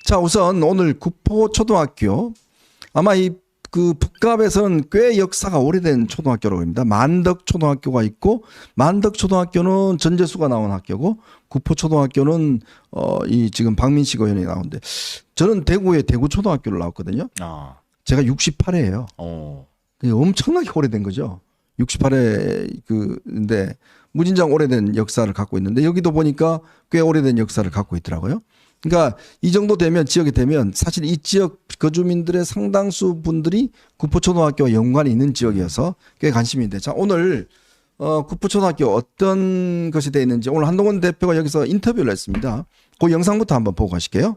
자, 우선 오늘 구포초등학교 아마 이 그 북갑에서는 꽤 역사가 오래된 초등학교라고 합니다. 만덕초등학교가 있고 만덕초등학교는 전재수가 나온 학교고 구포초등학교는 이 지금 박민식 의원이 나오는데 저는 대구에 대구초등학교를 나왔거든요. 아, 제가 68회예요. 어, 엄청나게 오래된 거죠. 68회 근데 무진장 오래된 역사를 갖고 있는데 여기도 보니까 꽤 오래된 역사를 갖고 있더라고요. 그러니까 이 정도 되면 지역이 되면 사실 이 지역 거주민들의 상당수 분들이 구포초등학교와 연관이 있는 지역이어서 꽤 관심이 있는데 자 오늘 구포초등학교 어떤 것이 되어 있는지 오늘 한동훈 대표가 여기서 인터뷰를 했습니다. 그 영상부터 한번 보고 가실게요.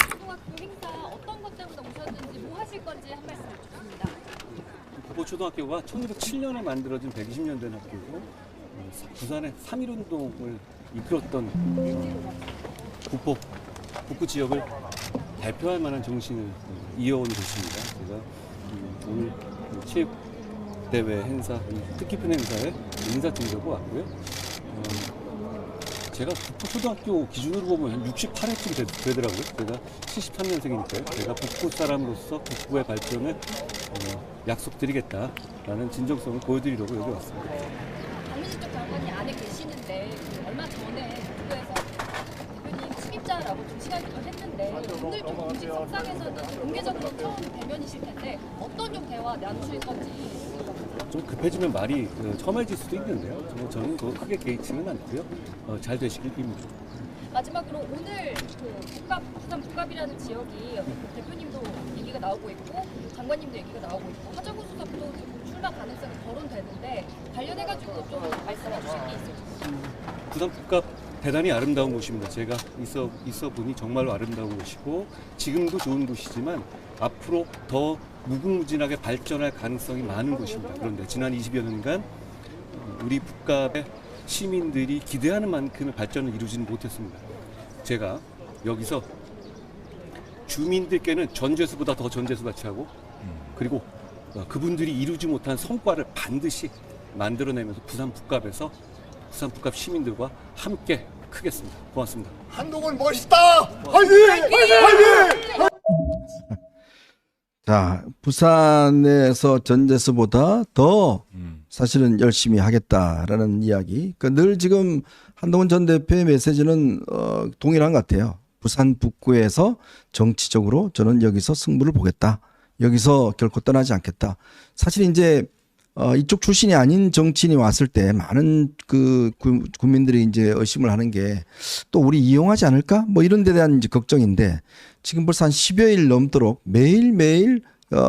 초등학교 행사 어떤 것 때문에 오셨는지 뭐 하실 건지 한 말씀 부탁드립니다. 구포초등학교가 1907년에 만들어진 120년 된 학교고 부산의 3.1운동을 이끌었던 북구 지역을 대표할 만한 정신을 이어온 곳입니다. 제가 오늘 체육대회 행사, 뜻깊은 행사에 인사드리려고 왔고요. 제가 구포초등학교 기준으로 보면 68회쯤 되더라고요. 제가 73년생이니까요. 제가 북구 사람으로서 북구의 발전을 약속드리겠다라는 진정성을 보여드리려고 여기 왔습니다. 박민식 쪽 장관이 안에 계시는데 얼마 전에 북부에서 대표님 침입자라고 좀 시각을 했는데 오늘 좀 공식 석상에서는 공개적으로 처음 대면이실 텐데 어떤 좀 대화 나누실 건지 좀 급해지면 말이 첨예해질 수도 있는데요. 저는 그거 크게 개의치는 않고요. 잘 되시길 빕니다. 마지막으로 오늘 부산 북갑이라는 지역이 대표님도 얘기가 나오고 있고 장관님도 얘기가 나오고 있고 하정우 수석도 지금 출마 가능성이 거론되는데 관련해가지고 좀 말씀해 주실 게 있을까요? 부산 북갑 대단히 아름다운 곳입니다. 제가 있어 보니 정말로 아름다운 곳이고 지금도 좋은 곳이지만 앞으로 더 무궁무진하게 발전할 가능성이 많은 곳입니다. 그런데 지난 20여 년간 우리 북갑의 시민들이 기대하는 만큼의 발전을 이루지는 못했습니다. 제가 여기서 주민들께는 전재수보다 더 전재수같이 하고 그리고 그분들이 이루지 못한 성과를 반드시 만들어내면서 부산 북갑에서 부산 북갑 시민들과 함께 크겠습니다. 고맙습니다. 한동훈 멋있다! 화이팅! 화이팅! 자, 부산에서 전재수보다 더 사실은 열심히 하겠다라는 이야기. 그러니까 늘 지금 한동훈 전 대표의 메시지는 동일한 것 같아요. 부산 북구에서 정치적으로 저는 여기서 승부를 보겠다. 여기서 결코 떠나지 않겠다. 사실 이제 이쪽 출신이 아닌 정치인이 왔을 때 많은 국민들이 이제 의심을 하는 게 또 우리 이용하지 않을까? 뭐 이런 데 대한 이제 걱정인데 지금 벌써 한 10여일 넘도록 매일매일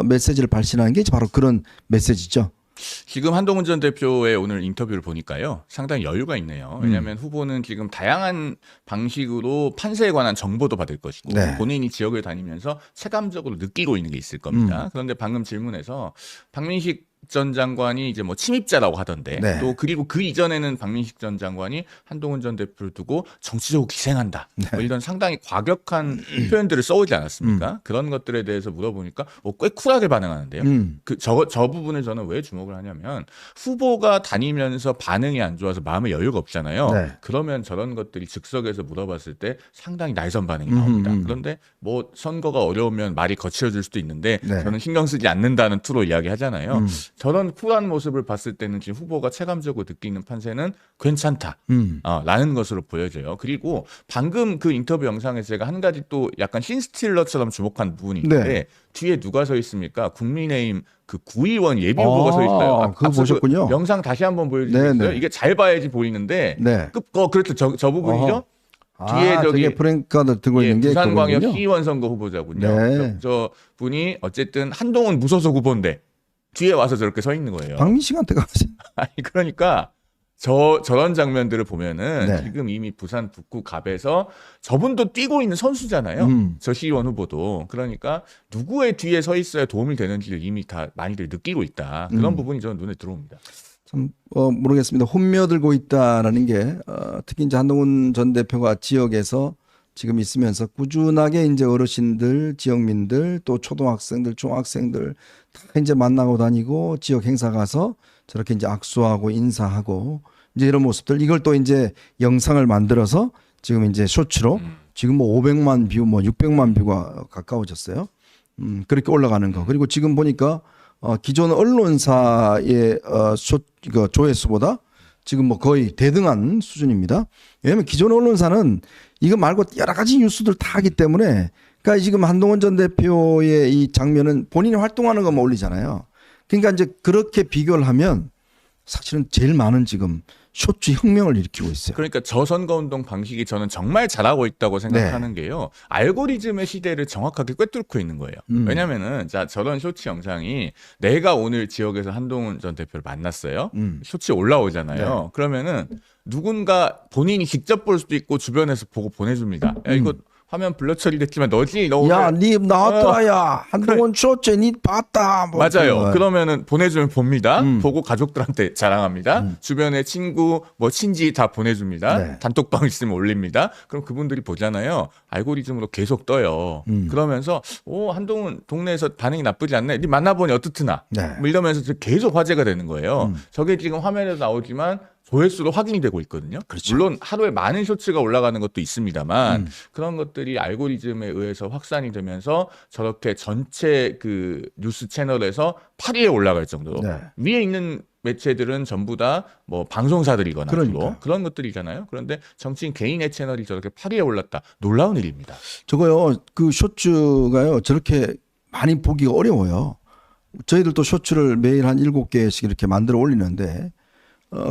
메시지를 발신하는 게 바로 그런 메시지죠. 지금 한동훈 전 대표의 오늘 인터뷰를 보니까요, 상당히 여유가 있네요. 왜냐하면 후보는 지금 다양한 방식으로 판세에 관한 정보도 받을 것이고 네. 본인이 지역을 다니면서 체감적으로 느끼고 있는 게 있을 겁니다. 그런데 방금 질문에서 박민식 전 장관이 이제 뭐 침입자라고 하던데 네. 또 그리고 그 이전에는 박민식 전 장관이 한동훈 전 대표를 두고 정치적으로 기생한다. 뭐 이런 상당히 과격한 표현들을 써오지 않았습니까? 그런 것들에 대해서 물어보니까 꽤 쿨하게 반응하는데요. 저 부분을 저는 왜 주목을 하냐면 후보가 다니면서 반응이 안 좋아서 마음에 여유가 없잖아요. 네. 그러면 저런 것들이 즉석에서 물어봤을 때 상당히 날선 반응이 나옵니다. 그런데 뭐 선거가 어려우면 말이 거칠어질 수도 있는데 네. 저는 신경 쓰지 않는다는 투로 이야기하잖아요. 저런 쿨한 모습을 봤을 때는 지금 후보가 체감적으로 느끼는 판세는 괜찮다. 라는 것으로 보여져요. 그리고 방금 그 인터뷰 영상에서 제가 한 가지 또 약간 신스틸러처럼 주목한 부분이 있는데 네. 뒤에 누가 서 있습니까? 국민의힘 그 구의원 예비 후보가 서 있어요. 그거 앞서 보셨군요. 영상 다시 한번 보여주시겠어요? 네, 네. 이게 잘 봐야지 보이는데 네. 그렇죠. 저 부분이죠. 뒤에 저게 프랭카드 들고 있는 게 부산광역 그거군요. 시의원 선거 후보자군요. 네. 저 분이 어쨌든 한동훈 무소속 후보인데 뒤에 와서 저렇게 서 있는 거예요. 박민식한테 가서 아니 그러니까 저런 장면들을 보면은 네. 지금 이미 부산 북구 갑에서 저분도 뛰고 있는 선수잖아요. 저 시의원 후보도. 그러니까 누구의 뒤에 서 있어야 도움이 되는지를 이미 다 많이들 느끼고 있다. 그런 부분이 저는 눈에 들어옵니다. 참 모르겠습니다. 혼며들고 있다라는 게 특히 이제 한동훈 전 대표가 지역에서 지금 있으면서 꾸준하게 이제 어르신들, 지역민들, 또 초등학생들, 중학생들 다 이제 만나고 다니고 지역 행사 가서 저렇게 이제 악수하고 인사하고 이제 이런 모습들 이걸 또 이제 영상을 만들어서 지금 이제 쇼츠로 지금 뭐 500만 뷰, 뭐 600만 뷰가 가까워졌어요. 그렇게 올라가는 거. 그리고 지금 보니까 기존 언론사의 이거 조회수보다 지금 뭐 거의 대등한 수준입니다. 왜냐하면 기존 언론사는 이거 말고 여러 가지 뉴스들 다 하기 때문에 그러니까 지금 한동훈 전 대표의 이 장면은 본인이 활동하는 것만 올리잖아요. 그러니까 이제 그렇게 비교를 하면 사실은 제일 많은 지금 쇼츠 혁명을 일으키고 있어요. 그러니까 저 선거운동 방식이 저는 정말 잘하고 있다고 생각하는 게요. 알고리즘의 시대를 정확하게 꿰뚫고 있는 거예요. 왜냐면은 자 저런 쇼츠 영상이 내가 오늘 지역에서 한동훈 전 대표를 만났어요. 쇼츠 올라오잖아요. 네. 그러면은 누군가 본인이 직접 볼 수도 있고 주변에서 보고 보내줍니다. 야, 이거 화면 블러 처리됐지만 너지? 너 야, 오늘 니 나왔더라, 야. 한동훈 쇼츠 니 봤다. 뭐 맞아요. 그런 거. 그러면은 보내주면 봅니다. 보고 가족들한테 자랑합니다. 주변에 친구, 뭐 친지 다 보내줍니다. 네. 단톡방 있으면 올립니다. 그럼 그분들이 보잖아요. 알고리즘으로 계속 떠요. 그러면서 한동훈 동네에서 반응이 나쁘지 않네. 니 만나보니 어떻드나. 네. 뭐 이러면서 계속 화제가 되는 거예요. 저게 지금 화면에도 나오지만 조회수로 확인이 되고 있거든요. 그렇죠. 물론 하루에 많은 쇼츠가 올라가는 것도 있습니다만 그런 것들이 알고리즘에 의해서 확산이 되면서 저렇게 전체 그 뉴스 채널에서 8위에 올라갈 정도로 네. 위에 있는 매체들은 전부 다 뭐 방송사들이거나 그러니까. 주로 그런 것들이잖아요. 그런데 정치인 개인의 채널이 저렇게 8위에 올랐다. 놀라운 일입니다. 저거요, 그 쇼츠가요, 저렇게 많이 보기가 어려워요. 저희들도 쇼츠를 매일 한 7개씩 이렇게 만들어 올리는데,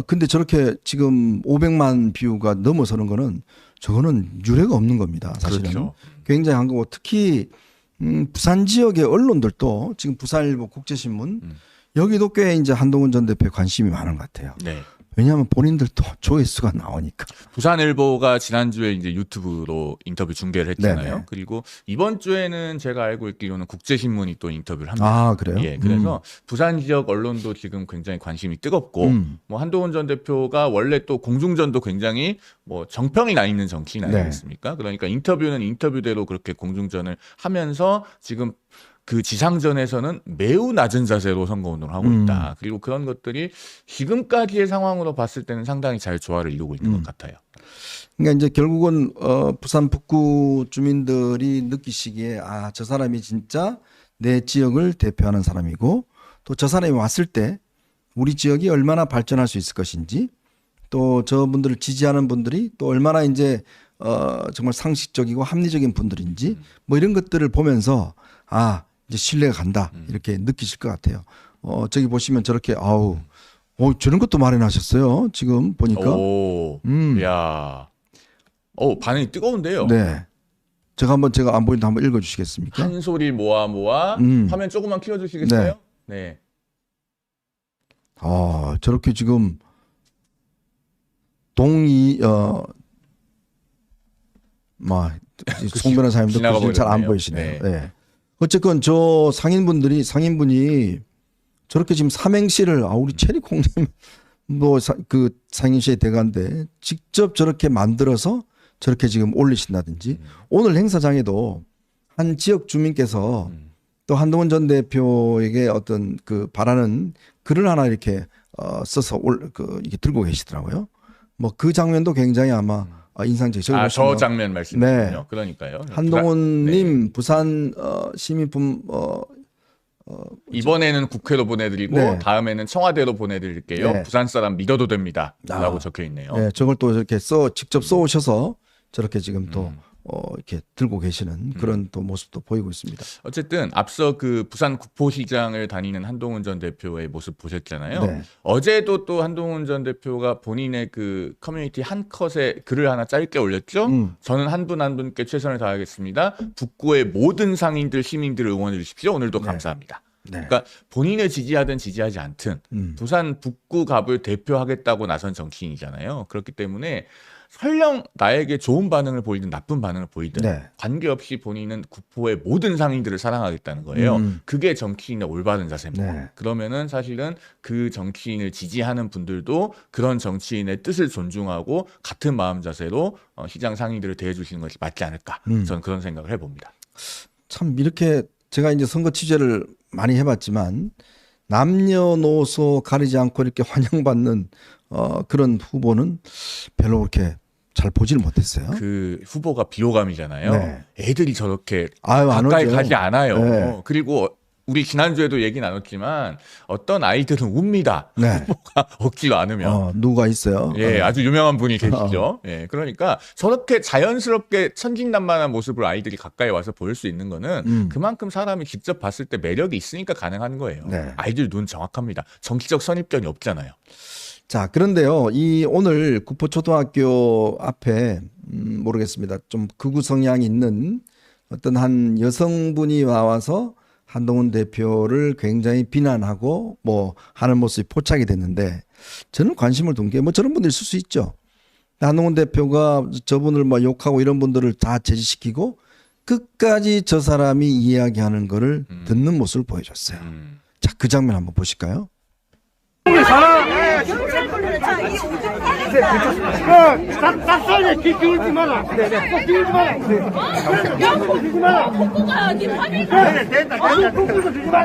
근데 저렇게 지금 500만 뷰가 넘어서는 거는 저거는 유례가 없는 겁니다. 사실은. 그렇죠. 굉장히 한 거고, 특히, 부산 지역의 언론들도 지금 부산일보 국제신문, 여기도 꽤 이제 한동훈 전 대표에 관심이 많은 것 같아요. 네. 왜냐하면 본인들도 조회수가 나오니까. 부산일보가 지난주에 이제 유튜브로 인터뷰 중계를 했잖아요. 네네. 그리고 이번 주에는 제가 알고 있기로는 국제신문이 또 인터뷰를 합니다. 아, 그래요? 예, 그래서 부산 지역 언론도 지금 굉장히 관심이 뜨겁고, 뭐 한동훈 전 대표가 원래 또 공중전도 굉장히 뭐 정평이 나 있는 정치인 아니겠습니까? 그러니까 인터뷰는 인터뷰대로 그렇게 공중전을 하면서 지금 그 지상전에서는 매우 낮은 자세로 선거운동을 하고 있다. 그리고 그런 것들이 지금까지의 상황으로 봤을 때는 상당히 잘 조화를 이루고 있는 것 같아요. 그러니까 이제 결국은 부산 북구 주민들이 느끼시기에 저 사람이 진짜 내 지역을 대표하는 사람이고 또 저 사람이 왔을 때 우리 지역이 얼마나 발전할 수 있을 것인지 또 저분들을 지지하는 분들이 또 얼마나 이제 정말 상식적이고 합리적인 분들인지 뭐 이런 것들을 보면서 이제 신뢰가 간다 이렇게 느끼실 것 같아요. 저기 보시면 저렇게 저런 것도 마련하셨어요. 지금 보니까. 오, 야, 반응이 뜨거운데요. 네. 제가 안 보이는데 한번 읽어주시겠습니까? 한 소리 모아 화면 조금만 키워주시겠어요? 네. 저렇게 지금 송 변호사님도 지나가 잘 안 버렸네요. 보이시네요. 네. 네. 어쨌건 저 상인분이 저렇게 지금 삼행시를 우리 체리콩님 그 상인시의 대가인데 직접 저렇게 만들어서 저렇게 지금 올리신다든지 오늘 행사장에도 한 지역 주민께서 또 한동훈 전 대표에게 어떤 그 바라는 글을 하나 이렇게 써서 이렇게 들고 계시더라고요. 뭐 그 장면도 굉장히 아마 인상적이죠. 저 장면 말씀이군요. 네. 그러니까요. 한동훈님 부산 시민품 이번에는 국회로 보내드리고 네. 다음에는 청와대로 보내드릴게요. 네. 부산 사람 믿어도 됩니다. 라고 적혀 있네요. 네, 저걸 또 이렇게 직접 써오셔서 저렇게 지금 또 이렇게 들고 계시는 그런 또 모습도 보이고 있습니다. 어쨌든 앞서 그 부산 구포시장을 다니는 한동훈 전 대표의 모습 보셨잖아요. 네. 어제도 또 한동훈 전 대표가 본인의 그 커뮤니티 한 컷에 글을 하나 짧게 올렸죠. 저는 한 분 한 분께 최선을 다하겠습니다. 북구의 모든 상인들 시민들을 응원해 주십시오. 오늘도 감사합니다. 네. 그러니까 본인을 지지하든 지지하지 않든 부산 북구 갑을 대표하겠다고 나선 정치인이잖아요. 그렇기 때문에 설령 나에게 좋은 반응을 보이든 나쁜 반응을 보이든 네. 관계없이 본인은 구포의 모든 상인들을 사랑하겠다는 거예요. 그게 정치인의 올바른 자세입니다. 네. 그러면은 사실은 그 정치인을 지지하는 분들도 그런 정치인의 뜻을 존중하고 같은 마음 자세로 시장 상인들을 대해 주시는 것이 맞지 않을까. 저는 그런 생각을 해봅니다. 참 이렇게 제가 이제 선거 취재를 많이 해봤지만 남녀노소 가리지 않고 이렇게 환영받는 그런 후보는 별로 그렇게 잘 보지를 못했어요. 그 후보가 비호감이잖아요. 네. 애들이 저렇게 아유, 안 가까이 오죠. 가지 않아요. 네. 그리고 우리 지난주에도 얘기 나눴지만 어떤 아이들은 웁니다. 네. 후보가 없지도 않으면. 누가 있어요? 예, 아주 유명한 분이 계시죠. 예, 그러니까 저렇게 자연스럽게 천진난만한 모습을 아이들이 가까이 와서 보일 수 있는 거는 그만큼 사람이 직접 봤을 때 매력이 있으니까 가능한 거예요. 네. 아이들 눈 정확합니다. 정치적 선입견이 없잖아요. 자, 그런데요, 이 오늘 구포초등학교 앞에 모르겠습니다. 좀 극우 성향이 있는 어떤 한 여성분이 나와서 한동훈 대표를 굉장히 비난하고 뭐 하는 모습이 포착이 됐는데 저는 관심을 둔 게 뭐 저런 분들 있을 수 있죠. 한동훈 대표가 저분을 뭐 욕하고 이런 분들을 다 제지시키고 끝까지 저 사람이 이야기하는 거를 듣는 모습을 보여줬어요. 자, 그 장면 한번 보실까요? 닭살에 귀 기울지 마라. 꼭 기울지 마라. 기울지 마라. 북구가 네 파밍가 북구도 주지 마라.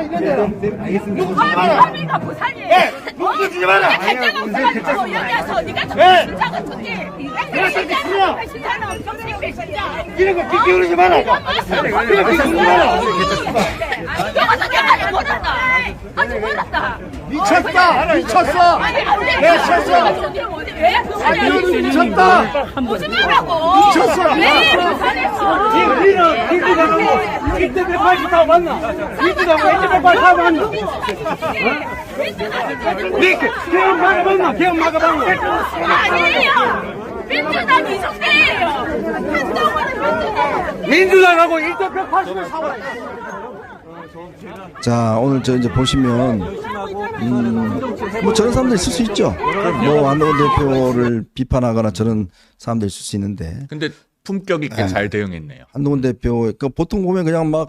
알겠습니다. 파밍가 부산이에요. 북구 주지 마라. 갈자가 없어가지고 여기 와서 네가 정신차가 좋지. 내가 정신이야. 배신자는 정신 배신자. 이런 거 귀 기울이지 마라. 이거 귀 기울이지 마라. 아직 못한다. 아직 못한다. 미쳤다. 미쳤어. 내가 쳤어. 왜 부산에 미쳤다. 오지 말라고. 미쳤어. 왜 부산에서 니는 민주당하고 이때 180타고 맞나? 민주당하고 이때 180타고 맞나? 니 개헌 막아봤나? 개헌 막아봤나? 아니에요. 민주당 이성대예요. 한동훈은 민주당. 민주당하고 이때 180을 사와. 자, 오늘 저 이제 보시면 뭐 저런 사람들 있을 수 있죠. 뭐 한동훈 대표를 비판하거나 저런 사람들 있을 수 있는데 근데 품격 있게 잘 대응했네요. 한동훈 대표 그 보통 보면 그냥 막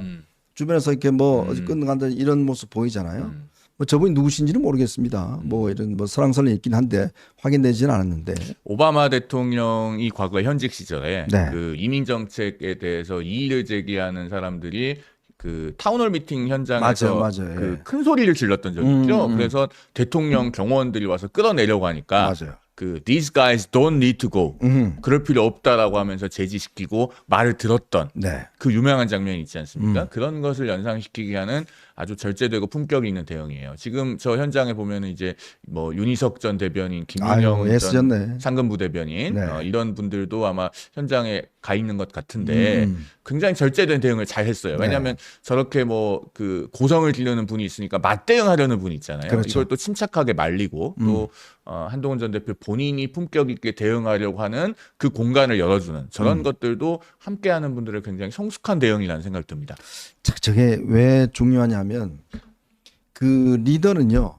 주변에서 이렇게 뭐 어디 끝나간다 이런 모습 보이잖아요. 뭐 저분이 누구신지는 모르겠습니다. 뭐 이런 뭐 설왕설래 있긴 한데 확인되지는 않았는데. 오바마 대통령이 과거 현직 시절에 네. 그 이민 정책에 대해서 이의를 제기하는 사람들이 그 타운홀 미팅 현장에서 맞아요. 그 예. 큰 소리를 질렀던 적이 있죠. 그래서 대통령 경호원들이 와서 끌어내려고 하니까 맞아요. 그 these guys don't need to go. 그럴 필요 없다라고 하면서 제지시키고 말을 들었던 네. 그 유명한 장면이 있지 않습니까? 그런 것을 연상시키게 하는 아주 절제되고 품격이 있는 대응이에요. 지금 저 현장에 보면은 이제 뭐 윤희석 전 대변인, 김윤영 아유, 전 애쓰셨네. 상근부 대변인 네. 이런 분들도 아마 현장에 가 있는 것 같은데 굉장히 절제된 대응을 잘 했어요. 왜냐하면 저렇게 뭐 그 고성을 지르는 분이 있으니까 맞대응하려는 분이 있잖아요. 그렇죠. 이걸 또 침착하게 말리고 또 한동훈 전 대표 본인이 품격 있게 대응하려고 하는 그 공간을 열어주는 저런 것들도 함께하는 분들의 굉장히 성숙한 대응이라는 생각이 듭니다. 자, 저게 왜 중요하냐면 그 리더는요.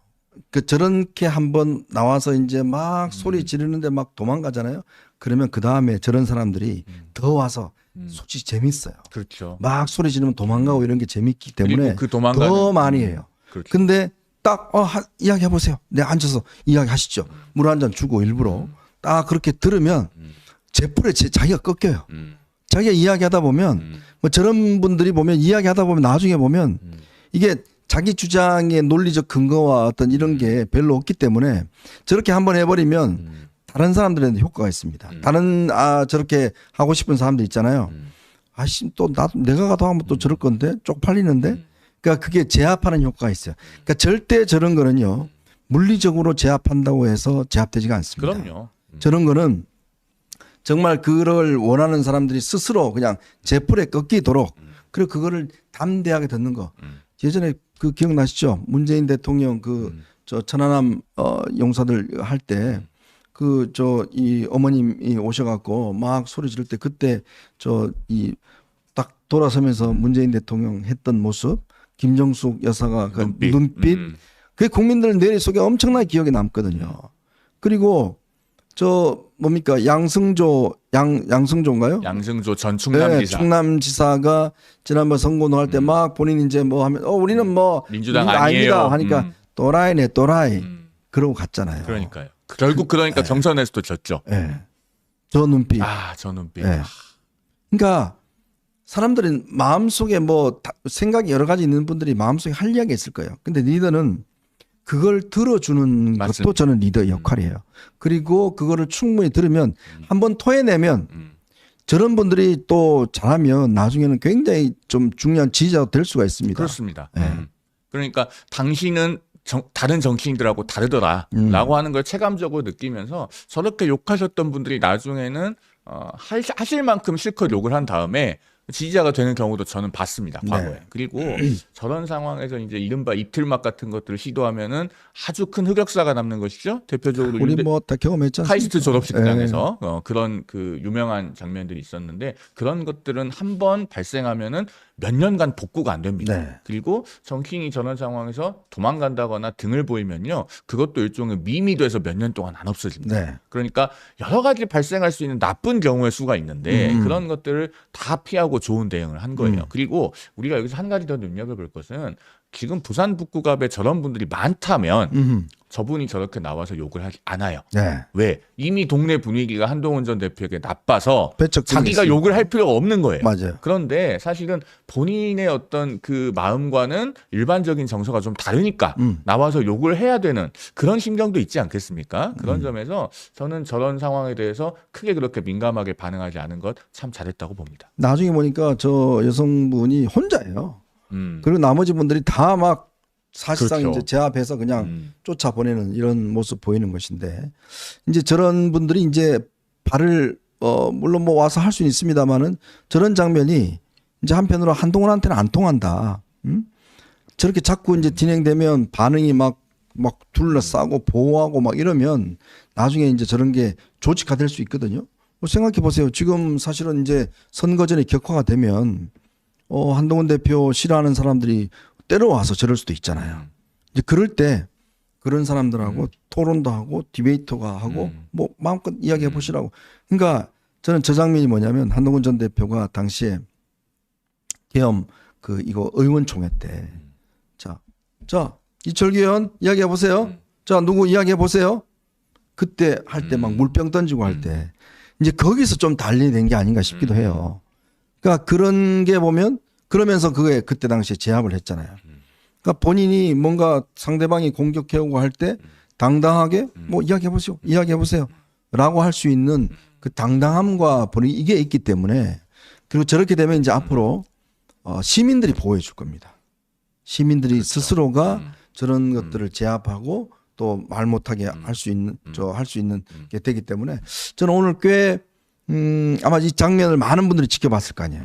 그 저렇게 한번 나와서 이제 막 소리 지르는데 막 도망가잖아요. 그러면 그 다음에 저런 사람들이 더 와서 솔직히 재밌어요. 그렇죠. 막 소리 지르면 도망가고 이런 게 재밌기 때문에 그리고 그 도망가는 더 많이 해요. 그렇죠. 근데 딱 이야기해 보세요. 네, 앉아서 이야기하시죠. 물 한 잔 주고 일부러 딱 그렇게 들으면 제풀에 자기가 꺾여요. 자기가 이야기하다 보면 뭐 저런 분들이 보면 이야기하다 보면 나중에 보면 이게 자기 주장의 논리적 근거와 어떤 이런 게 별로 없기 때문에 저렇게 한번 해버리면 다른 사람들한테 효과가 있습니다. 다른 저렇게 하고 싶은 사람들 있잖아요. 아씨 또 내가 가도 하면 또 저럴 건데 쪽팔리는데. 그러니까 그게 제압하는 효과가 있어요. 그러니까 절대 저런 거는요 물리적으로 제압한다고 해서 제압되지가 않습니다. 그럼요. 저런 거는 정말 그걸 원하는 사람들이 스스로 그냥 제풀에 꺾이도록 그리고 그거를 담대하게 듣는 거. 예전에 그 기억나시죠? 문재인 대통령 그 저 천안함 용사들 할 때 그 저 이 어머님이 오셔갖고 막 소리 지를 때 그때 저 이 딱 돌아서면서 문재인 대통령 했던 모습, 김정숙 여사가 그 눈빛, 그게 국민들 뇌리 속에 엄청나게 기억에 남거든요. 그리고 저 뭡니까 양승조인가요? 양승조 전 네, 충남지사. 충남지사가 지난번 선거운동할 때 막 본인 이제 뭐 하면 우리는 뭐 민주당 아닙니다 아니에요. 하니까 또라이네 또라이 그러고 갔잖아요. 그러니까요. 결국 그러니까 경선에서도 졌죠. 예. 저 눈빛. 저 눈빛. 예. 그러니까 사람들은 마음속에 뭐 생각이 여러 가지 있는 분들이 마음속에 할 이야기가 있을 거예요. 근데 리더는 그걸 들어주는 것도 맞습니다. 저는 리더의 역할이에요. 그리고 그거를 충분히 들으면 한번 토해내면 저런 분들이 또 잘하면 나중에는 굉장히 좀 중요한 지지자가 될 수가 있습니다. 그렇습니다. 네. 그러니까 당신은 다른 정치인들하고 다르더라라고 하는 걸 체감적으로 느끼면서 저렇게 욕하셨던 분들이 나중에는 하실 만큼 실컷 욕을 한 다음에 지지자가 되는 경우도 저는 봤습니다. 과거에. 네. 그리고 저런 상황에서 이제 이른바 이틀막 같은 것들을 시도하면은 아주 큰 흑역사가 남는 것이죠. 대표적으로 우리 뭐 다 경험했지 않습니까? 카이스트 졸업식장에서 그런 그 유명한 장면들이 있었는데 그런 것들은 한 번 발생하면은 몇 년간 복구가 안 됩니다. 네. 그리고 정치인이 저런 상황에서 도망간다거나 등을 보이면요, 그것도 일종의 밈이 돼서 몇 년 동안 안 없어집니다. 네. 그러니까 여러 가지 발생할 수 있는 나쁜 경우의 수가 있는데 그런 것들을 다 피하고 좋은 대응을 한 거예요. 그리고 우리가 여기서 한 가지 더 눈여겨볼 것은 지금 부산 북구갑에 저런 분들이 많다면 저분이 저렇게 나와서 욕을 하지 않아요. 네. 왜? 이미 동네 분위기가 한동훈 전 대표에게 나빠서 배척 자기가 있습니다. 욕을 할 필요가 없는 거예요. 맞아요. 그런데 사실은 본인의 어떤 그 마음과는 일반적인 정서가 좀 다르니까 나와서 욕을 해야 되는 그런 심정도 있지 않겠습니까? 그런 점에서 저는 저런 상황에 대해서 크게 그렇게 민감하게 반응하지 않은 것 참 잘했다고 봅니다. 나중에 보니까 저 여성분이 혼자예요. 그리고 나머지 분들이 다 막 사실상 그렇죠. 이제 제 앞에서 그냥 쫓아보내는 이런 모습 보이는 것인데 이제 저런 분들이 이제 발을 물론 뭐 와서 할 수는 있습니다만은 저런 장면이 이제 한편으로 한동훈한테는 안 통한다. 저렇게 자꾸 이제 진행되면 반응이 막 둘러싸고 보호하고 막 이러면 나중에 이제 저런 게 조직화될 수 있거든요. 뭐 생각해 보세요. 지금 사실은 이제 선거 전에 격화가 되면 한동훈 대표 싫어하는 사람들이 때려와서 저럴 수도 있잖아요. 이제 그럴 때 그런 사람들하고 토론도 하고 디베이터가 하고 뭐 마음껏 이야기해 보시라고. 그러니까 저는 저 장면이 뭐냐면 한동훈 전 대표가 당시에 계엄 이거 의원총회 때 자 이철규 의원 이야기해 보세요. 자 누구 이야기해 보세요. 그때 할 때 막 물병 던지고 할 때 이제 거기서 좀 단련된 게 아닌가 싶기도 해요. 그러니까 그런 게 보면 그러면서 그게 그때 당시에 제압을 했잖아요. 그러니까 본인이 뭔가 상대방이 공격해오고 할 때 당당하게 뭐 이야기해 보세요. 이야기해 보세요. 라고 할 수 있는 그 당당함과 이게 있기 때문에 그리고 저렇게 되면 이제 앞으로 시민들이 보호해 줄 겁니다. 시민들이 그렇죠. 스스로가 저런 것들을 제압하고 또 말 못하게 할 수 있는 게 되기 때문에 저는 오늘 꽤 아마 이 장면을 많은 분들이 지켜봤을 거 아니에요.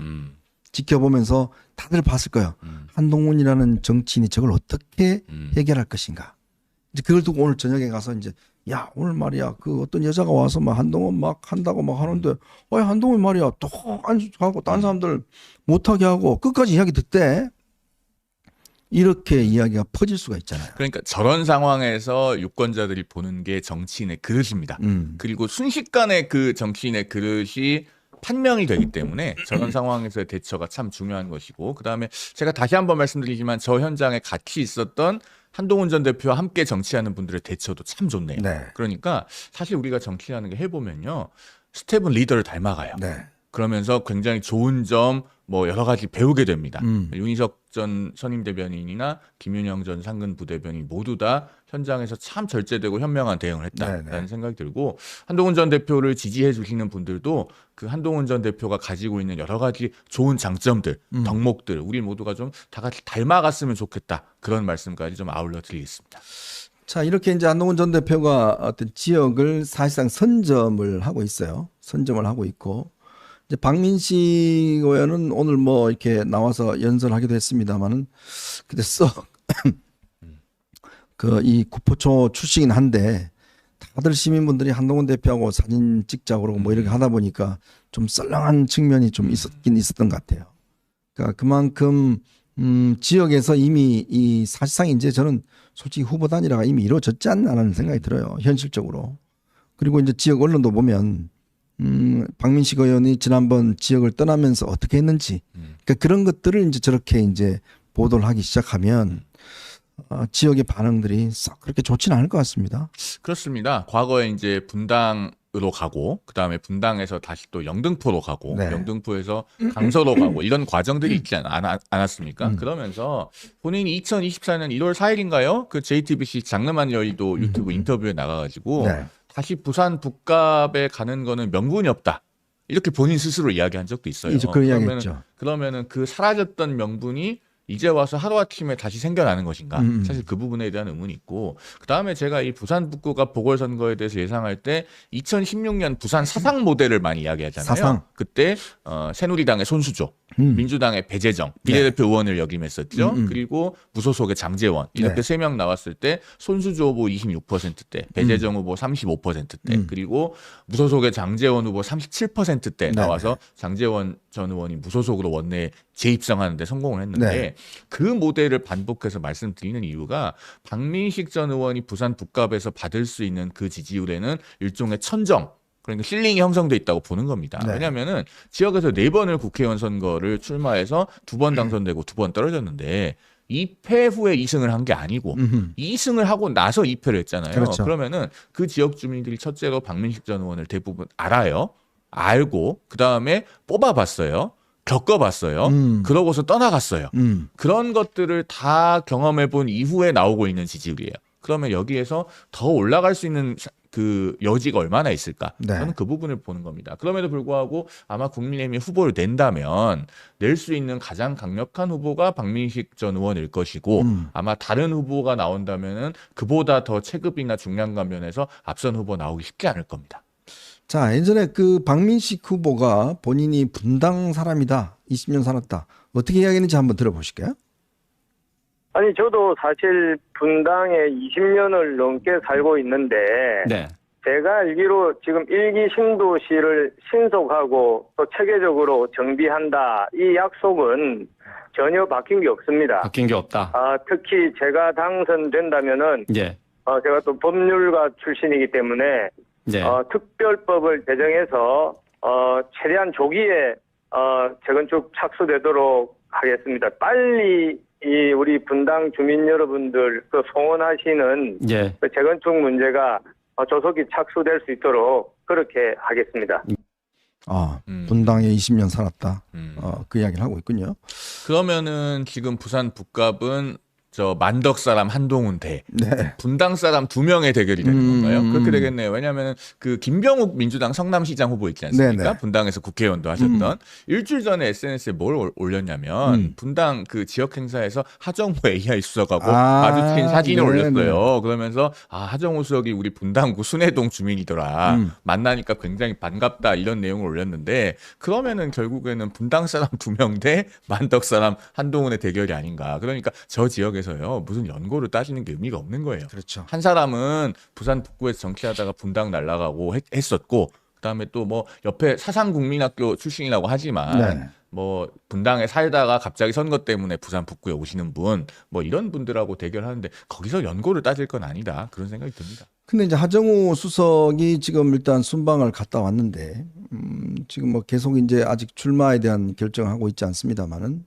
지켜보면서 다들 봤을 거예요. 한동훈이라는 정치인이 저걸 어떻게 해결할 것인가. 이제 그걸 두고 오늘 저녁에 가서 이제 야 오늘 말이야 그 어떤 여자가 와서 막 한동훈 막 한다고 막 하는데 한동훈 말이야 또 안주하고 딴 사람들 못하게 하고 끝까지 이야기 듣대. 이렇게 이야기가 퍼질 수가 있잖아요. 그러니까 저런 상황에서 유권자들이 보는 게 정치인의 그릇입니다. 그리고 순식간에 그 정치인의 그릇이 판명이 되기 때문에 저런 상황에서의 대처가 참 중요한 것이고 그다음에 제가 다시 한번 말씀드리지만 저 현장에 같이 있었던 한동훈 전 대표와 함께 정치하는 분들의 대처도 참 좋네요. 네. 그러니까 사실 우리가 정치하는 게 해보면요. 스텝은 리더를 닮아가요. 네. 그러면서 굉장히 좋은 점 뭐 여러 가지 배우게 됩니다. 윤희석 전 선임 대변인이나 김윤영 전 상근 부대변인 모두 다 현장에서 참 절제되고 현명한 대응을 했다라는 네네. 생각이 들고 한동훈 전 대표를 지지해 주시는 분들도 그 한동훈 전 대표가 가지고 있는 여러 가지 좋은 장점들, 덕목들 우리 모두가 좀 다 같이 닮아갔으면 좋겠다 그런 말씀까지 좀 아울러 드리겠습니다. 자 이렇게 이제 한동훈 전 대표가 어떤 지역을 사실상 선점을 하고 있어요. 선점을 하고 있고 이제 박민식 의원은 오늘 뭐 이렇게 나와서 연설하기도 했습니다만은 근데 이 구포초 출신이긴 한데 다들 시민분들이 한동훈 대표하고 사진 찍자고 그러고 뭐 이렇게 하다 보니까 좀 썰렁한 측면이 좀 있었던 것 같아요. 그러니까 그만큼 지역에서 이미 사실상 이제 저는 솔직히 후보 단일화가 이미 이루어졌지 않나라는 생각이 들어요. 현실적으로. 그리고 이제 지역 언론도 보면 박민식 의원이 지난번 지역을 떠나면서 어떻게 했는지 그러니까 그런 것들을 이제 저렇게 이제 보도를 하기 시작하면 지역의 반응들이 썩 그렇게 좋지는 않을 것 같습니다. 그렇습니다. 과거에 이제 분당 으로 가고 그다음에 분당에서 다시 또 영등포로 가고 네. 영등포에서 강서로 가고 이런 과정들이 있지 않았습니까? 그러면서 본인이 2024년 1월 4일인가요? 그 JTBC 장르만 여의도 유튜브 인터뷰에 나가가지고 네. 다시 부산 북갑에 가는 거는 명분이 없다. 이렇게 본인 스스로 이야기한 적도 있어요. 이제 그런 이야기했죠. 그러면은 그 사라졌던 명분이 이제 와서 하루아침에 다시 생겨나는 것인가? 사실 그 부분에 대한 의문이 있고 그다음에 제가 이 부산 북구갑 보궐선거에 대해서 예상할 때 2016년 부산 사상 모델을 많이 이야기하잖아요. 사상. 그때 새누리당의 손수조, 민주당의 배재정 비례대표 의원을 역임했었죠. 그리고 무소속의 장제원 이렇게 네. 3명 나왔을 때 손수조 후보 26%대, 배재정 후보 35%대, 그리고 무소속의 장제원 후보 37%대 나와서 장제원 전 의원이 무소속으로 원내에 재입성하는데 성공을 했는데 네. 그 모델을 반복해서 말씀드리는 이유가 박민식 전 의원이 부산 북갑에서 받을 수 있는 그 지지율에는 일종의 천정 그러니까 실링이 형성돼 있다고 보는 겁니다. 네. 왜냐하면은 지역에서 4번을 국회의원 선거를 출마해서 2번 당선되고 2번 떨어졌는데 2패 후에 2승을 한 게 아니고 2승을 하고 나서 2패를 했잖아요. 그렇죠. 그러면은 그 지역 주민들이 첫째로 박민식 전 의원을 대부분 알아요. 알고 그다음에 뽑아봤어요. 겪어봤어요. 그러고서 떠나갔어요. 그런 것들을 다 경험해본 이후에 나오고 있는 지지율이에요. 그러면 여기에서 더 올라갈 수 있는 그 여지가 얼마나 있을까? 네. 저는 그 부분을 보는 겁니다. 그럼에도 불구하고 아마 국민의힘이 후보를 낸다면 낼 수 있는 가장 강력한 후보가 박민식 전 의원일 것이고 아마 다른 후보가 나온다면은 그보다 더 체급이나 중량감 면에서 앞선 후보 나오기 쉽지 않을 겁니다. 자, 예전에 그 박민식 후보가 본인이 분당 사람이다. 20년 살았다. 어떻게 이야기했는지 한번 들어보실까요? 아니 저도 사실 분당에 20년을 넘게 살고 있는데 네. 제가 알기로 지금 일기 신도시를 신속하고 또 체계적으로 정비한다 이 약속은 전혀 바뀐 게 없습니다. 바뀐 게 없다. 특히 제가 당선된다면은 예. 제가 또 법률가 출신이기 때문에 네. 특별법을 제정해서 최대한 조기에 재건축 착수되도록 하겠습니다. 빨리 이 우리 분당 주민 여러분들 그 소원하시는 예. 그 재건축 문제가 조속히 착수될 수 있도록 그렇게 하겠습니다. 분당에 20년 살았다. 그 이야기를 하고 있군요. 그러면은 지금 부산 북갑은 저 만덕 사람 한동훈 대 네. 분당 사람 2명의 대결이 되는 건가요? 그렇게 되겠네요. 왜냐하면 그 김병욱 민주당 성남시장 후보 있지 않습니까? 네네. 분당에서 국회의원도 하셨던 일주일 전에 SNS에 뭘 올렸냐면 분당 그 지역 행사에서 하정우 AI 수석하고 마주친 사진을 네네. 올렸어요. 그러면서 하정우 수석이 우리 분당구 순회동 주민이더라. 만나니까 굉장히 반갑다 이런 내용을 올렸는데 그러면은 결국에는 분당 사람 2명 대 만덕 사람 한동훈의 대결이 아닌가. 그러니까 저 지역에 에서요 무슨 연고를 따지는 게 의미가 없는 거예요. 그렇죠. 한 사람은 부산 북구에서 정치하다가 분당 날아가고 했었고 그다음에 또 뭐 옆에 사상국민학교 출신이라고 하지만 네. 뭐 분당에 살다가 갑자기 선거 때문에 부산 북구에 오시는 분 뭐 이런 분들하고 대결하는데 거기서 연고를 따질 건 아니다 그런 생각이 듭니다. 근데 이제 하정우 수석이 지금 일단 순방을 갔다 왔는데 지금 뭐 계속 이제 아직 출마에 대한 결정을 하고 있지 않습니다만은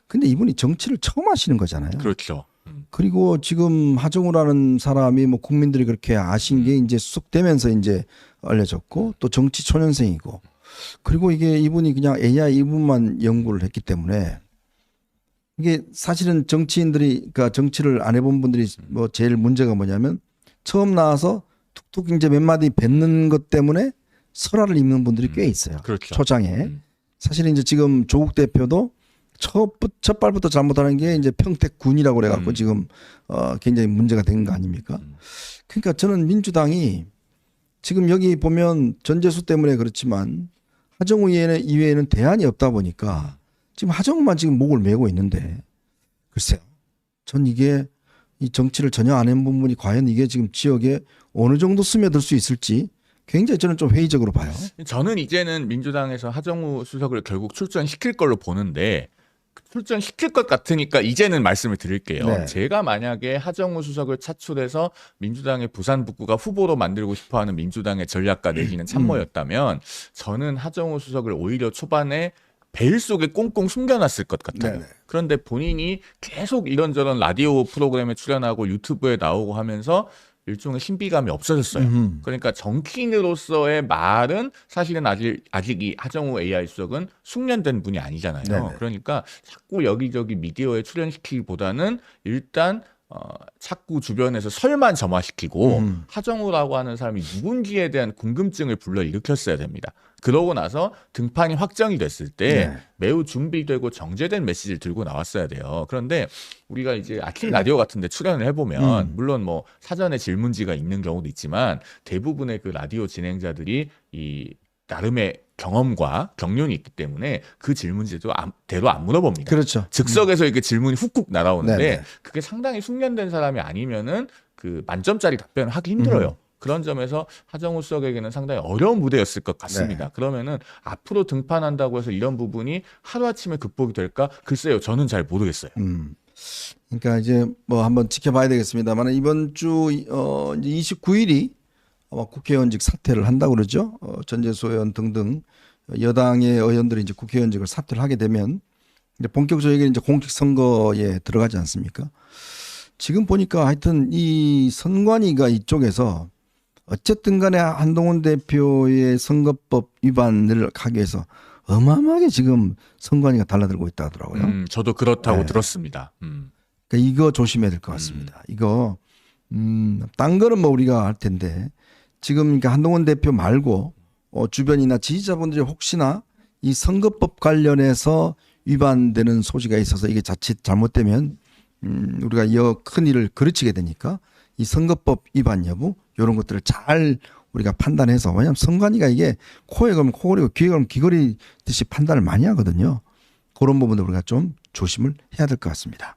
근데 이분이 정치를 처음 하시는 거잖아요. 그렇죠. 그리고 지금 하정우라는 사람이 뭐 국민들이 그렇게 아신 게 이제 쑥 되면서 이제 알려졌고 또 정치 초년생이고 그리고 이게 이분이 그냥 AI 이분만 연구를 했기 때문에 이게 사실은 정치인들이 그러니까 정치를 안 해본 분들이 뭐 제일 문제가 뭐냐면 처음 나와서 툭툭 이제 몇 마디 뱉는 것 때문에 설화를 입는 분들이 꽤 있어요. 그렇죠. 초장에. 사실은 이제 지금 조국 대표도 첫 발부터 잘못하는 게 이제 평택군이라고 그래갖고 지금 굉장히 문제가 된 거 아닙니까? 그러니까 저는 민주당이 지금 여기 보면 전재수 때문에 그렇지만 하정우 이외에는 대안이 없다 보니까 지금 하정우만 지금 목을 메고 있는데 글쎄요. 전 이게 이 정치를 전혀 안 해본 분이 과연 이게 지금 지역에 어느 정도 스며들 수 있을지 굉장히 저는 좀 회의적으로 봐요. 저는 이제는 민주당에서 하정우 수석을 결국 출전시킬 걸로 보는데 출전시킬 것 같으니까 이제는 말씀을 드릴게요. 네. 제가 만약에 하정우 수석을 차출해서 민주당의 부산 북구가 후보로 만들고 싶어하는 민주당의 전략가 내지는 참모였다면 저는 하정우 수석을 오히려 초반에 베일 속에 꽁꽁 숨겨놨을 것 같아요. 네네. 그런데 본인이 계속 이런저런 라디오 프로그램에 출연하고 유튜브에 나오고 하면서 일종의 신비감이 없어졌어요. 그러니까 정치인으로서의 말은 사실은 아직 이 하정우 AI 수석은 숙련된 분이 아니잖아요. 네네. 그러니까 자꾸 여기저기 미디어에 출연시키기보다는 일단 자꾸 주변에서 설만 점화시키고 하정우라고 하는 사람이 누군지에 대한 궁금증을 불러일으켰어야 됩니다. 그러고 나서 등판이 확정이 됐을 때 네. 매우 준비되고 정제된 메시지를 들고 나왔어야 돼요. 그런데 우리가 이제 아침 라디오 같은 데 출연을 해보면 물론 뭐 사전에 질문지가 있는 경우도 있지만 대부분의 그 라디오 진행자들이 이 나름의 경험과 경륜이 있기 때문에 그 질문지도 대로 안 물어봅니다. 그렇죠. 즉석에서 이렇게 질문이 훅훅 날아오는데 네네. 그게 상당히 숙련된 사람이 아니면은 그 만점짜리 답변을 하기 힘들어요. 그런 점에서 하정우 수석에게는 상당히 어려운 무대였을 것 같습니다. 그러면은 앞으로 등판한다고 해서 이런 부분이 하루아침에 극복이 될까? 글쎄요. 저는 잘 모르겠어요. 그러니까 이제 뭐 한번 지켜봐야 되겠습니다만 이번 주 이제 29일이 아마 국회의원직 사퇴를 한다고 그러죠. 전재수 의원 등등 여당의 의원들이 이제 국회의원직을 사퇴를 하게 되면 이제 본격적인 이제 공직 선거에 들어가지 않습니까? 지금 보니까 하여튼 이 선관위가 이쪽에서 어쨌든 간에 한동훈 대표의 선거법 위반을 하기 위해서 어마어마하게 지금 선관위가 달라들고 있다 하더라고요. 저도 그렇다고 네. 들었습니다. 그러니까 이거 조심해야 될 것 같습니다. 이거 딴 거는 뭐 우리가 할 텐데 지금 그러니까 한동훈 대표 말고 주변이나 지지자분들이 혹시나 이 선거법 관련해서 위반되는 소지가 있어서 이게 자칫 잘못되면 우리가 큰 일을 그르치게 되니까 이 선거법 위반 여부 이런 것들을 잘 우리가 판단해서 왜냐하면 선관위가 이게 코에 걸면 코걸이고 귀에 걸면 귀걸이듯이 판단을 많이 하거든요. 그런 부분들 우리가 좀 조심을 해야 될 것 같습니다.